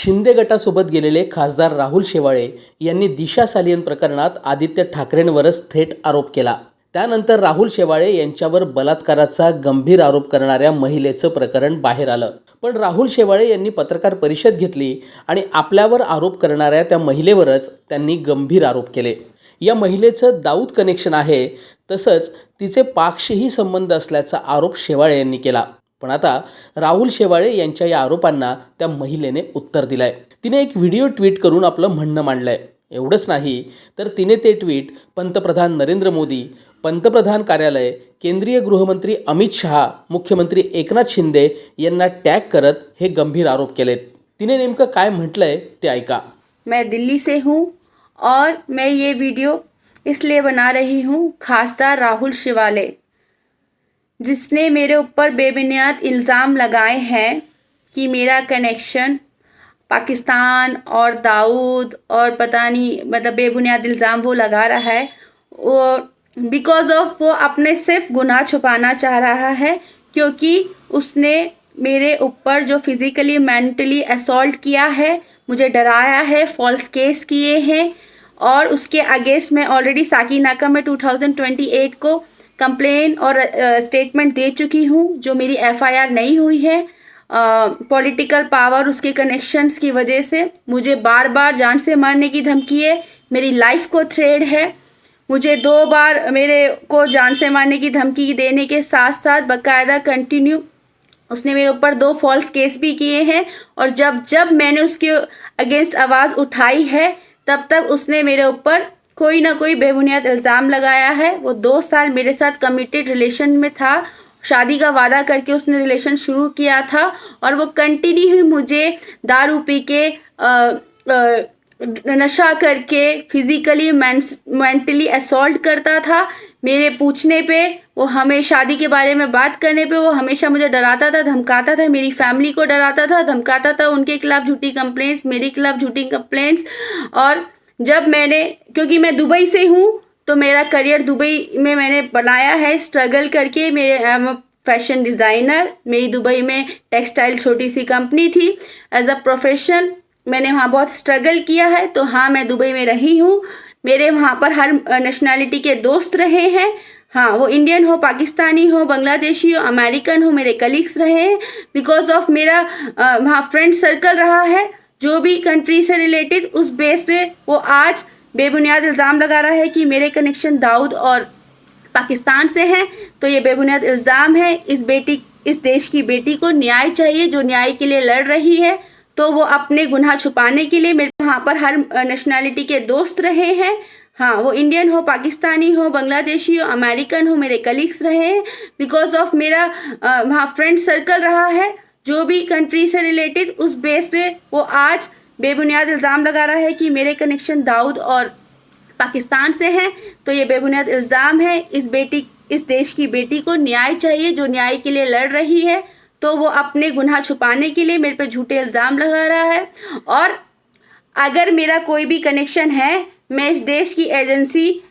शिंदे गटासोबत गेलेले खासदार राहुल शेवाळे यांनी दिशा सालियन प्रकरणात आदित्य ठाकरेंवरच थेट आरोप केला। त्यानंतर राहुल शेवाळे यांच्यावर बलात्काराचा गंभीर आरोप करणाऱ्या महिलेचं प्रकरण बाहेर आलं। पण राहुल शेवाळे यांनी पत्रकार परिषद घेतली आणि आपल्यावर आरोप करणाऱ्या त्या महिलेवरच त्यांनी गंभीर आरोप केले। या महिलेचं दाऊद कनेक्शन आहे, तसंच तिचे पाकशीही संबंध असल्याचा आरोप शेवाळे यांनी केला। पण आता राहुल शेवाळे यांच्या या आरोपांना त्या महिलेने उत्तर दिलंय। तिने एक व्हिडिओ ट्विट करून आपलं म्हणणं मांडलंय। एवढंच नाही तर तिने ते ट्विट पंतप्रधान नरेंद्र मोदी, पंतप्रधान कार्यालय, केंद्रीय गृहमंत्री अमित शहा, मुख्यमंत्री एकनाथ शिंदे यांना टॅग करत हे गंभीर आरोप केलेत। तिने नेमकं काय म्हटलंय ते ऐका। मैं दिल्ली से हूँ और मैं ये वीडियो इसलिए बना रही हूँ, खासदार राहुल शेवाळे जिसने मेरे ऊपर बेबुनियाद इल्ज़ाम लगाए हैं कि मेरा कनेक्शन पाकिस्तान और दाऊद और पता नहीं मतलब बेबुनियाद इल्ज़ाम वो लगा रहा है। और बिकॉज ऑफ वो अपने सिर्फ गुनाह छुपाना चाह रहा है, क्योंकि उसने मेरे ऊपर जो फिज़िकली मेंटली असॉल्ट किया है, मुझे डराया है, फॉल्स केस किए हैं। और उसके अगेंस्ट मैं ऑलरेडी साकीनाका में 2028 को कंप्लेन और स्टेटमेंट दे चुकी हूँ, जो मेरी एफआईआर नहीं हुई है। पॉलिटिकल पावर, उसके कनेक्शंस की वजह से मुझे बार बार जान से मारने की धमकी है, मेरी लाइफ को थ्रेट है। मुझे 2 बार मेरे को जान से मारने की धमकी देने के साथ साथ बाकायदा कंटिन्यू उसने मेरे ऊपर 2 फॉल्स केस भी किए हैं। और जब जब मैंने उसके अगेंस्ट आवाज़ उठाई है, तब तक उसने मेरे ऊपर कोई ना कोई बेबुनियाद इल्ज़ाम लगाया है। वो 2 साल मेरे साथ कमिटेड रिलेशन में था, शादी का वादा करके उसने रिलेशन शुरू किया था, और वो कंटिन्यू ही मुझे दारू पी के नशा करके फिज़िकली मेंटली असॉल्ट करता था। मेरे पूछने पे वो हमें शादी के बारे में बात करने पे वो हमेशा मुझे डराता था, धमकाता था, मेरी फैमिली को डराता था, धमकाता था। उनके खिलाफ झूठी कंप्लेंट्स, मेरे खिलाफ झूठी कंप्लेंट्स। और जब मैंने, क्योंकि मैं दुबई से हूँ, तो मेरा करियर दुबई में मैंने बनाया है स्ट्रगल करके। मेरे फैशन डिज़ाइनर, मेरी दुबई में टेक्सटाइल छोटी सी कंपनी थी। एज अ प्रोफेशन मैंने वहाँ बहुत स्ट्रगल किया है। तो हाँ, मैं दुबई में रही हूँ। मेरे वहाँ पर हर नेशनैलिटी के दोस्त रहे हैं। हाँ, वो इंडियन हो, पाकिस्तानी हो, बांग्लादेशी हो, अमेरिकन हो, मेरे कलीग्स रहे हैं। बिकॉज ऑफ मेरा वहाँ फ्रेंड सर्कल रहा है, जो भी कंट्री से रिलेटेड, उस बेस पे वो आज बेबुनियाद इल्ज़ाम लगा रहा है कि मेरे कनेक्शन दाऊद और पाकिस्तान से हैं। तो ये बेबुनियाद इल्ज़ाम है। इस देश की बेटी को न्याय चाहिए, जो न्याय के लिए लड़ रही है। तो वो अपने गुनाह छुपाने के लिए, मेरे वहाँ पर हर नेशनैलिटी के दोस्त रहे हैं। हाँ, वो इंडियन हो, पाकिस्तानी हो, बांग्लादेशी हो, अमेरिकन हो, मेरे कलीग्स रहे हैं। बिकॉज ऑफ मेरा वहाँ फ्रेंड सर्कल रहा है, जो भी कंट्री से रिलेटेड, उस बेस पे वो आज बेबुनियाद इल्ज़ाम लगा रहा है कि मेरे कनेक्शन दाऊद और पाकिस्तान से हैं। तो ये बेबुनियाद इल्ज़ाम है। इस देश की बेटी को न्याय चाहिए, जो न्याय के लिए लड़ रही है। तो वो अपने गुनाह छुपाने के लिए मेरे पे झूठे इल्ज़ाम लगा रहा है। और अगर मेरा कोई भी कनेक्शन है, मैं इस देश की एजेंसी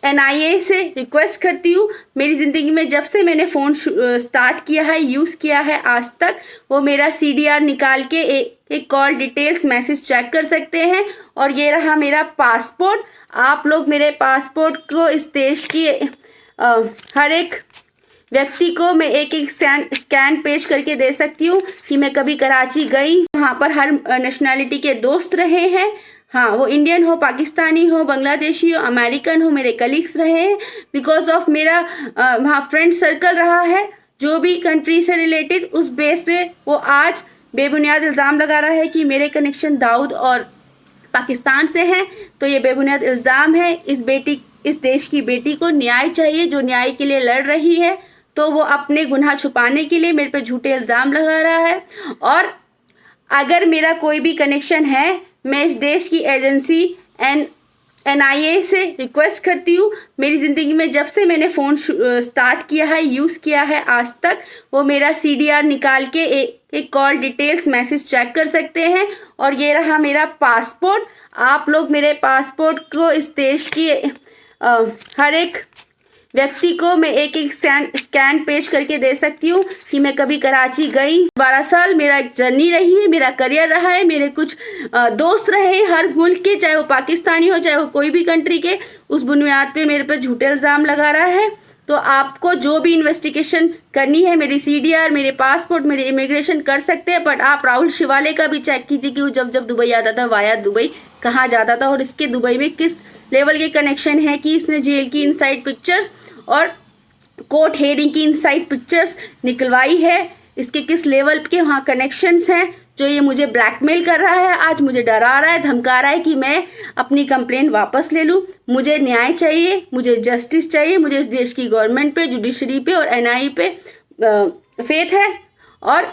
NIA से रिक्वेस्ट करती हूँ। मेरी ज़िंदगी में जब से मैंने फ़ोन स्टार्ट किया है, यूज़ किया है, आज तक वो मेरा CDR निकाल के एक कॉल डिटेल्स मैसेज चेक कर सकते हैं। और ये रहा मेरा पासपोर्ट। आप लोग मेरे पासपोर्ट को इस देश की हर एक व्यक्ति को मैं एक स्कैन पेश करके दे सकती हूँ कि मैं कभी कराची गई, वहाँ पर हर नेशनैलिटी के दोस्त रहे हैं। हाँ, वो इंडियन हो, पाकिस्तानी हो, बांग्लादेशी हो, अमेरिकन हो, मेरे कलीग्स रहे हैं। बिकॉज ऑफ मेरा वहाँ फ्रेंड सर्कल रहा है, जो भी कंट्री से रिलेटेड, उस बेस पे वो आज बेबुनियाद इल्ज़ाम लगा रहा है कि मेरे कनेक्शन दाऊद और पाकिस्तान से हैं। तो ये बेबुनियाद इल्ज़ाम है। इस देश की बेटी को न्याय चाहिए, जो न्याय के लिए लड़ रही है। तो वो अपने गुनाह छुपाने के लिए मेरे पे झूठे इल्ज़ाम लगा रहा है। और अगर मेरा कोई भी कनेक्शन है, मैं इस देश की एजेंसी NIA से रिक्वेस्ट करती हूँ। मेरी ज़िंदगी में जब से मैंने फ़ोन स्टार्ट किया है, यूज़ किया है, आज तक वो मेरा CDR निकाल के एक कॉल डिटेल्स मैसेज चेक कर सकते हैं। और ये रहा मेरा पासपोर्ट। आप लोग मेरे पासपोर्ट को इस देश की हर एक व्यक्ति को मैं एक एक स्कैन पेश करके दे सकती हूँ कि मैं कभी कराची गई। 12 साल मेरा एक जर्नी रही है, मेरा करियर रहा है, मेरे कुछ दोस्त रहे हर मुल्क के, चाहे वो पाकिस्तानी हो चाहे वो कोई भी कंट्री के। उस बुनियाद पे मेरे पर झूठे इल्ज़ाम लगा रहा है। तो आपको जो भी इन्वेस्टिगेशन करनी है, मेरी CDR, मेरे पासपोर्ट, मेरे इमिग्रेशन कर सकते हैं, बट आप राहुल शिवाले का भी चेक कीजिए कि वो जब दुबई आता था वाया दुबई कहाँ जाता था और इसके दुबई में किस लेवल के कनेक्शन है कि इसने जेल की इनसाइड पिक्चर्स और कोर्ट हेयरिंग की इनसाइड पिक्चर्स निकलवाई है, इसके किस लेवल के वहाँ कनेक्शंस हैं जो ये मुझे ब्लैकमेल कर रहा है, आज मुझे डरा रहा है, धमका रहा है कि मैं अपनी कंप्लेंट वापस ले लूँ। मुझे न्याय चाहिए, मुझे जस्टिस चाहिए, मुझे इस देश की गवर्नमेंट पे, जुडिशरी पे और NIA पे फेथ है और